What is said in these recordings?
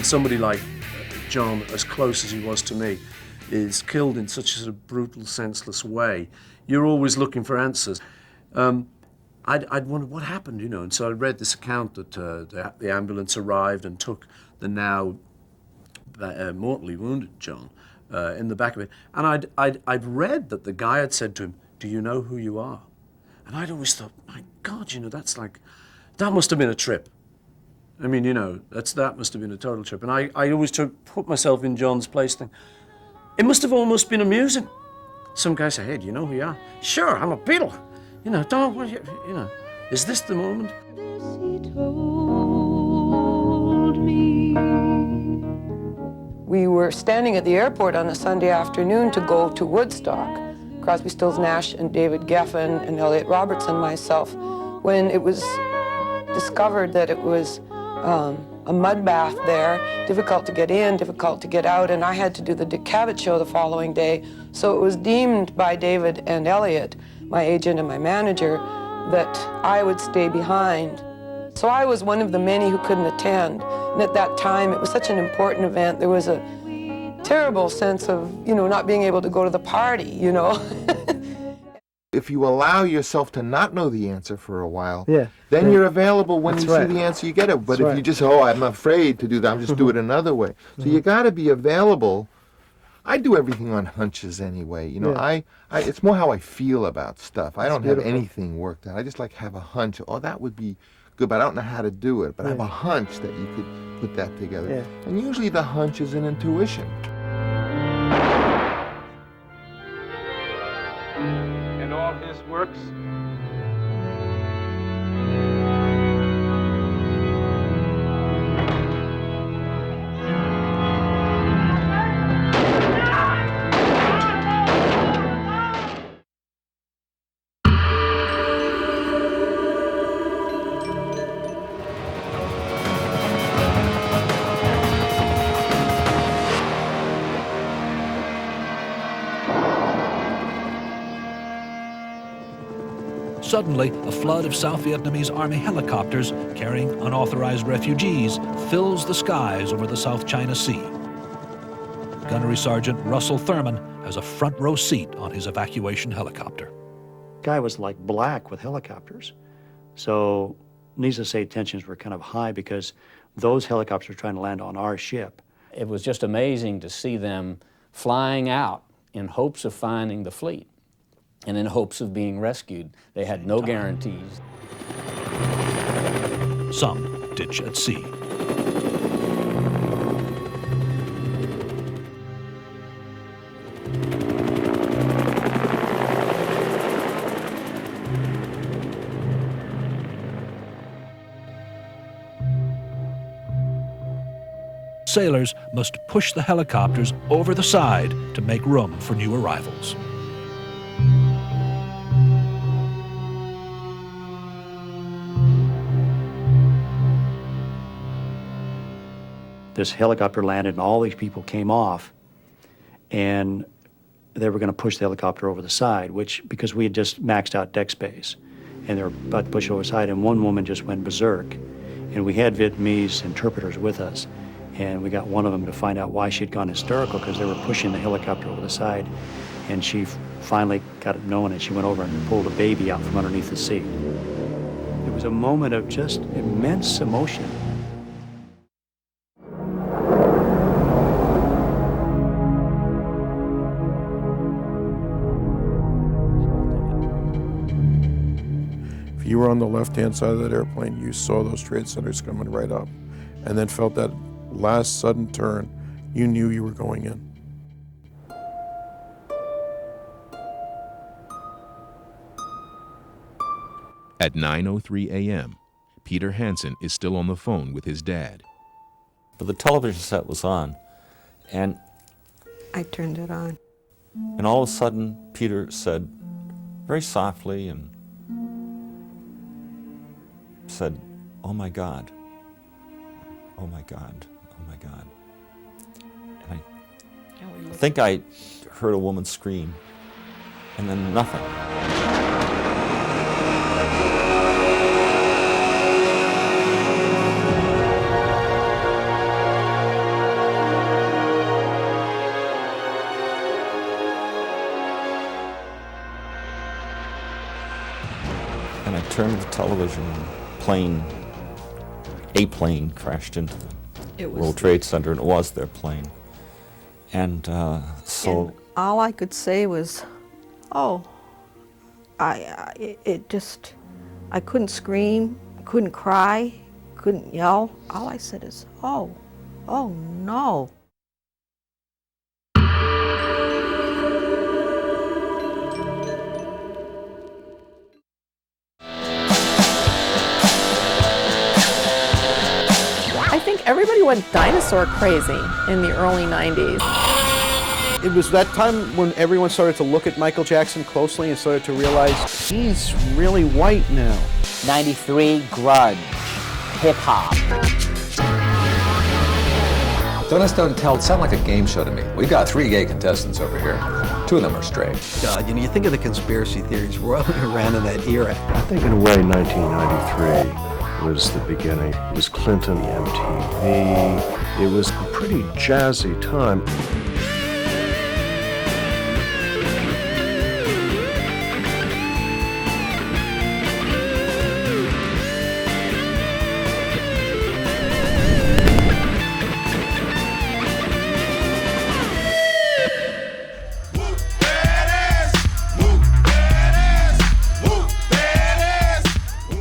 when somebody like John, as close as he was to me, is killed in such a sort of brutal, senseless way, you're always looking for answers. I'd wondered what happened, you know, and so I read this account that the ambulance arrived and took the now mortally wounded John in the back of it. And I'd read that the guy had said to him, "Do you know who you are?" And I'd always thought, my God, you know, that must have been a trip. I mean, you know, that must have been a total trip. And I always put myself in John's place, think, it must have almost been amusing. Some guy say, "Hey, do you know who you are?" "Sure, I'm a Beatle." You know, don't worry, you know, is this the moment? This he told me. We were standing at the airport on a Sunday afternoon to go to Woodstock. Crosby, Stills, Nash, and David Geffen, and Elliot Robertson, myself, when it was discovered that it was a mud bath there, difficult to get in, difficult to get out, and I had to do the Dick Cavett show the following day. So it was deemed by David and Elliot, my agent and my manager, that I would stay behind. So I was one of the many who couldn't attend. And at that time, it was such an important event. There was a terrible sense of, you know, not being able to go to the party, you know. If you allow yourself to not know the answer for a while, Yeah. then you're available when That's you right. see the answer, you get it. But That's if you right. just, I'm afraid to do that, I'm just do it another way. So you got to be available. I do everything on hunches anyway. You know, Yeah. it's more how I feel about stuff. I don't beautiful. have anything worked out. I just like have a hunch. Oh, that would be good, but I don't know how to do it. But I have a hunch that you could put that together. Yeah. And usually the hunch is an intuition. And all his works. Suddenly, a flood of South Vietnamese Army helicopters carrying unauthorized refugees fills the skies over the South China Sea. Gunnery Sergeant Russell Thurman has a front row seat on his evacuation helicopter. Guy was like black with helicopters. So needless to say, tensions were kind of high because those helicopters were trying to land on our ship. It was just amazing to see them flying out in hopes of finding the fleet and in hopes of being rescued. They had no guarantees. Some ditch at sea. Sailors must push the helicopters over the side to make room for new arrivals. This helicopter landed and all these people came off and they were going to push the helicopter over the side, which, because we had just maxed out deck space and they were about to push it over the side, and one woman just went berserk. And we had Vietnamese interpreters with us, and we got one of them to find out why she'd gone hysterical, because they were pushing the helicopter over the side. And she finally got it known, and she went over and pulled a baby out from underneath the seat. It was a moment of just immense emotion. If you were on the left-hand side of that airplane, you saw those trade centers coming right up, and then felt that last sudden turn, you knew you were going in. At 9:03 a.m., Peter Hansen is still on the phone with his dad. But the television set was on, and I turned it on. And all of a sudden, Peter said, very softly, and said, "Oh my God, oh my God, oh my God." And I think I heard a woman scream, and then nothing. and I turned the television, a plane crashed into the World Trade Center, and it was their plane. And so... And all I could say was, oh, I couldn't scream, couldn't cry, couldn't yell. All I said is, oh no. I think everybody went dinosaur crazy in the early 90s. It was that time when everyone started to look at Michael Jackson closely and started to realize he's really white now. 93 grunge, hip-hop. Don't Us Don't Tell sound like a game show to me. We got 3 gay contestants over here. 2 of them are straight. God, you think of the conspiracy theories rolling around in that era. I think in a way 1993 was the beginning. It was Clinton, MTV. It was a pretty jazzy time.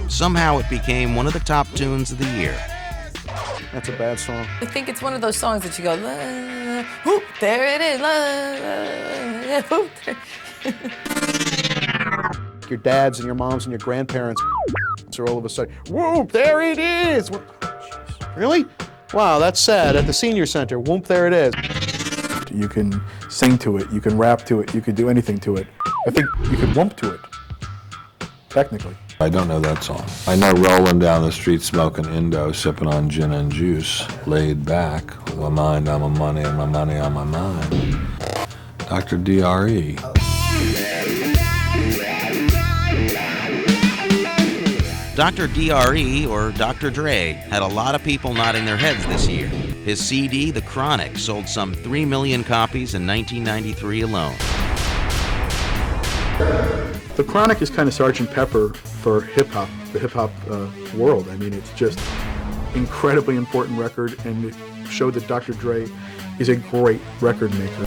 Somehow it became one of the top tunes of the year. That's a bad song. I think it's one of those songs that you go, la, whoop, there it is, la, whoop, there. Your dads and your moms and your grandparents are all of a sudden, whoop, there it is. Really? Wow, that's sad. At the senior center, whoop, there it is. You can sing to it, you can rap to it, you can do anything to it. I think you could whoop to it, technically. I don't know that song. I know rolling down the street smoking Indo, sipping on gin and juice, laid back, with my mind on my money and my money on my mind. Dr. D.R.E. Dr. D.R.E., or Dr. Dre, had a lot of people nodding their heads this year. His CD, The Chronic, sold some 3 million copies in 1993 alone. The Chronic is kind of Sgt. Pepper for hip-hop, the hip-hop world. I mean, it's just incredibly important record, and it showed that Dr. Dre is a great record maker.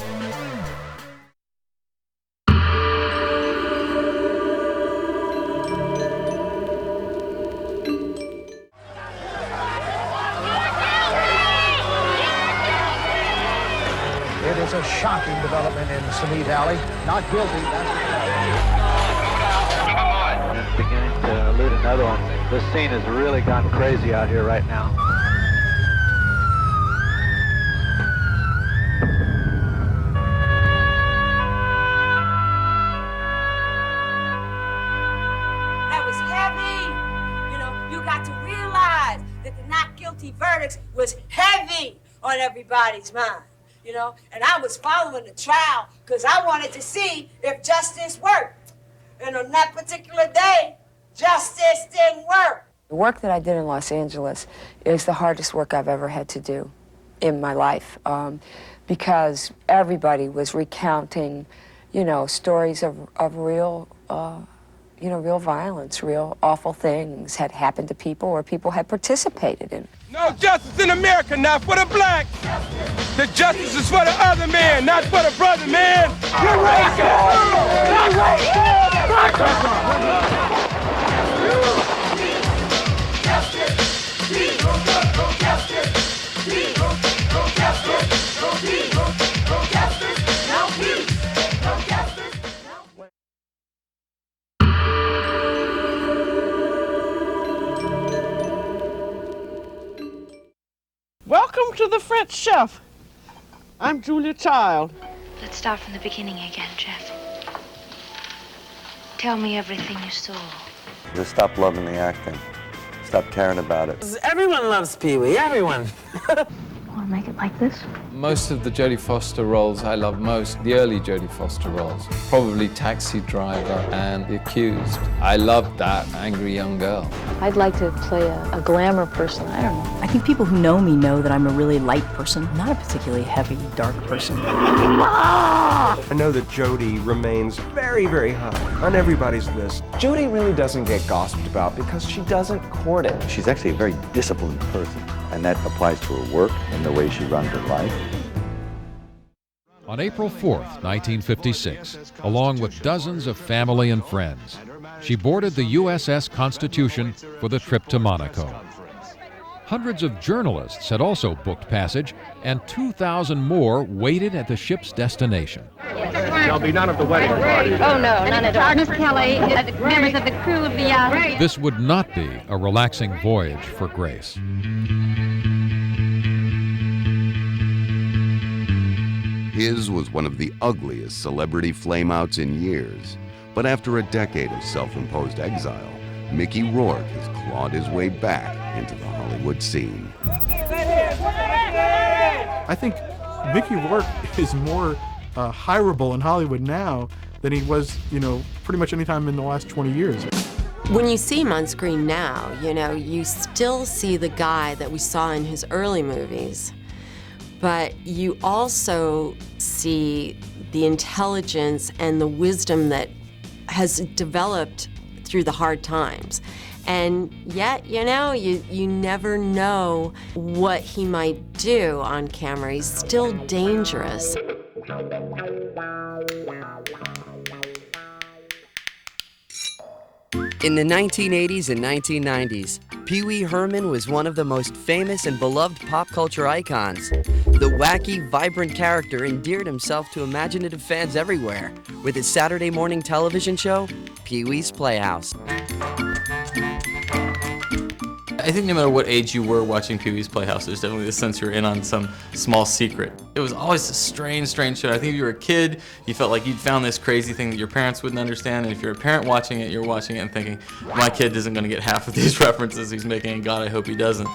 It is a shocking development in Simi Valley. Not guilty, It's beginning to elude another one. This scene has really gone crazy out here right now. That was heavy. You know, you got to realize that the not guilty verdicts was heavy on everybody's mind. You know, and I was following the trial because I wanted to see if justice worked. And on that particular day, justice didn't work. The work that I did in Los Angeles is the hardest work I've ever had to do in my life because everybody was recounting, you know, stories of real, real violence, real awful things had happened to people or people had participated in. No justice in America, not for the black. The justice is for the other man, not for the brother man. You're racist! You're Welcome to the French Chef. I'm Julia Child. Let's start from the beginning again, Jeff. Tell me everything you saw. Just stop loving the acting. Stop caring about it. Everyone loves Pee-wee, everyone. Want to make it like this? Most of the Jodie Foster roles I love most, the early Jodie Foster roles, probably Taxi Driver and The Accused. I loved that angry young girl. I'd like to play a glamour person. I don't know. I think people who know me know that I'm a really light person, not a particularly heavy, dark person. I know that Jodie remains very, very high on everybody's list. Jodie really doesn't get gossiped about because she doesn't court it. She's actually a very disciplined person, and that applies to her work and the way she runs her life. On April 4th, 1956, along with dozens of family and friends, she boarded the USS Constitution for the trip to Monaco. Hundreds of journalists had also booked passage, and 2,000 more waited at the ship's destination. There'll be none of the wedding party. Oh, no, none at all. Miss Kelly, the members of the crew of the This would not be a relaxing voyage for Grace. His was one of the ugliest celebrity flameouts in years. But after a decade of self-imposed exile, Mickey Rourke has clawed his way back into the Hollywood scene. I think Mickey Rourke is more hireable in Hollywood now than he was, pretty much any time in the last 20 years. When you see him on screen now, you still see the guy that we saw in his early movies, but you also see the intelligence and the wisdom that has developed through the hard times. And yet, you never know what he might do on camera. He's still dangerous. In the 1980s and 1990s, Pee-wee Herman was one of the most famous and beloved pop culture icons. The wacky, vibrant character endeared himself to imaginative fans everywhere with his Saturday morning television show, Pee-wee's Playhouse. I think no matter what age you were watching Pee-wee's Playhouse, there's definitely the sense you're in on some small secret. It was always a strange show. I think if you were a kid, you felt like you'd found this crazy thing that your parents wouldn't understand, and if you're a parent watching it, you're watching it and thinking, my kid isn't going to get half of these references he's making, and God, I hope he doesn't.